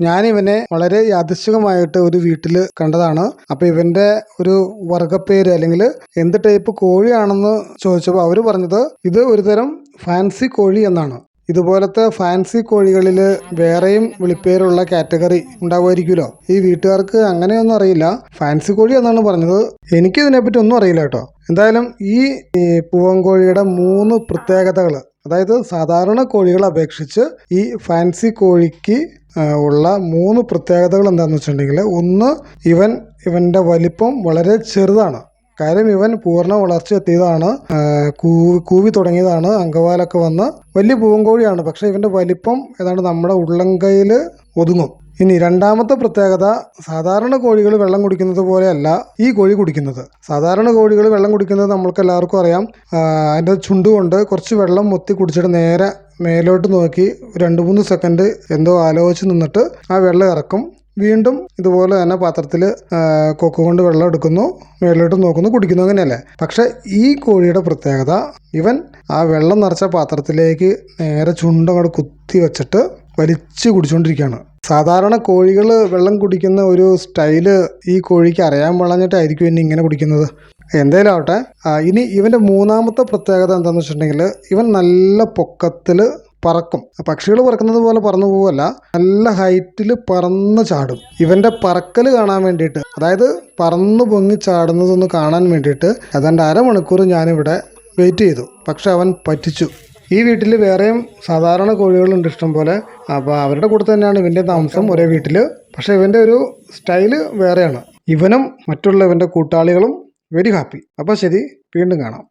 ഞാനിവനെ വളരെ യാദൃശ്ചികമായിട്ട് ഒരു വീട്ടിൽ കണ്ടതാണ്. അപ്പോൾ ഇവൻ്റെ ഒരു വർഗ്ഗപ്പേര് അല്ലെങ്കിൽ എന്ത് ടൈപ്പ് കോഴിയാണെന്ന് ചോദിച്ചപ്പോൾ അവർ പറഞ്ഞത് ഇത് ഒരുതരം ഫാൻസി കോഴി എന്നാണ്. ഇതുപോലത്തെ ഫാൻസി കോഴികളിൽ വേറെയും വിളിപ്പേരുള്ള കാറ്റഗറി ഉണ്ടാവുമായിരിക്കുമല്ലോ. ഈ വീട്ടുകാർക്ക് അങ്ങനെയൊന്നും അറിയില്ല. ഫാൻസി കോഴി എന്നാണ് പറഞ്ഞത്. എനിക്കിതിനെപ്പറ്റി ഒന്നും അറിയില്ല കേട്ടോ. എന്തായാലും ഈ പൂവൻകോഴിയുടെ 3 പ്രത്യേകതകൾ, അതായത് സാധാരണ കോഴികളെ അപേക്ഷിച്ച് ഈ ഫാൻസി കോഴിക്ക് ഉള്ള 3 പ്രത്യേകതകൾ എന്താണെന്ന് വെച്ചിട്ടുണ്ടെങ്കിൽ, ഒന്ന്, ഇവൻ്റെ വലിപ്പം വളരെ ചെറുതാണ്. കാര്യം ഇവൻ പൂർണ്ണ വളർച്ച എത്തിയതാണ്, കൂവി തുടങ്ങിയതാണ്, അങ്കവാലൊക്കെ വന്ന് വലിയ പൂവൻകോഴിയാണ്. പക്ഷേ ഇവൻ്റെ വലിപ്പം ഏതാണ്ട് നമ്മുടെ ഉള്ളംകൈയിൽ ഒതുങ്ങും. ഇനി രണ്ടാമത്തെ പ്രത്യേകത, സാധാരണ കോഴികൾ വെള്ളം കുടിക്കുന്നത് പോലെയല്ല ഈ കോഴി കുടിക്കുന്നത്. സാധാരണ കോഴികൾ വെള്ളം കുടിക്കുന്നത് നമ്മൾക്ക് എല്ലാവർക്കും അറിയാം. അതിൻ്റെ ചുണ്ടുകൊണ്ട് കുറച്ച് വെള്ളം മുത്തി കുടിച്ചിട്ട് നേരെ മേലോട്ട് നോക്കി 2-3 സെക്കൻഡ് എന്തോ ആലോചിച്ച് നിന്നിട്ട് ആ വെള്ളം ഇറക്കും. വീണ്ടും ഇതുപോലെ തന്നെ പാത്രത്തിൽ കൊക്ക് കൊണ്ട് വെള്ളം എടുക്കുന്നു, മേലോട്ട് നോക്കുന്നു, കുടിക്കുന്നു, അങ്ങനെയല്ലേ. പക്ഷെ ഈ കോഴിയുടെ പ്രത്യേകത, ഇവൻ ആ വെള്ളം നിറച്ച പാത്രത്തിലേക്ക് നേരെ ചുണ്ടങ്ങോട്ട് കുത്തി വെച്ചിട്ട് വലിച്ച് കുടിച്ചുകൊണ്ടിരിക്കുകയാണ്. സാധാരണ കോഴികൾ വെള്ളം കുടിക്കുന്ന ഒരു സ്റ്റൈല് ഈ കോഴിക്ക് അറിയാൻ പാടില്ലാഞ്ഞിട്ടായിരിക്കും ഇനി ഇങ്ങനെ കുടിക്കുന്നത്. എന്തായാലും ആവട്ടെ. ഇനി ഇവൻ്റെ മൂന്നാമത്തെ പ്രത്യേകത എന്താണെന്ന് വെച്ചിട്ടുണ്ടെങ്കിൽ, ഇവൻ നല്ല പൊക്കത്തിൽ പറക്കും. പക്ഷികൾ പറക്കുന്നത് പോലെ പറന്നു പോവല്ല, നല്ല ഹൈറ്റിൽ പറന്ന് ചാടും. ഇവൻ്റെ പറക്കൽ കാണാൻ വേണ്ടിയിട്ട്, അതായത് പറന്ന് പൊങ്ങി ചാടുന്നതൊന്ന് കാണാൻ വേണ്ടിയിട്ട് ഏതാണ്ട് 1/2 മണിക്കൂർ ഞാനിവിടെ വെയിറ്റ് ചെയ്തു. പക്ഷെ അവൻ പറ്റിച്ചു. ഈ വീട്ടിൽ വേറെയും സാധാരണ കോഴികളുണ്ട് ഇഷ്ടം പോലെ. അപ്പോൾ അവരുടെ കൂടെ തന്നെയാണ് ഇവൻ്റെ താമസം, ഒരേ വീട്ടിൽ. പക്ഷേ ഇവൻ്റെ ഒരു സ്റ്റൈല് വേറെയാണ്. ഇവനും മറ്റുള്ള ഇവൻ്റെ കൂട്ടാളികളും വെരി ഹാപ്പി. അപ്പോൾ ശരി, വീണ്ടും കാണാം.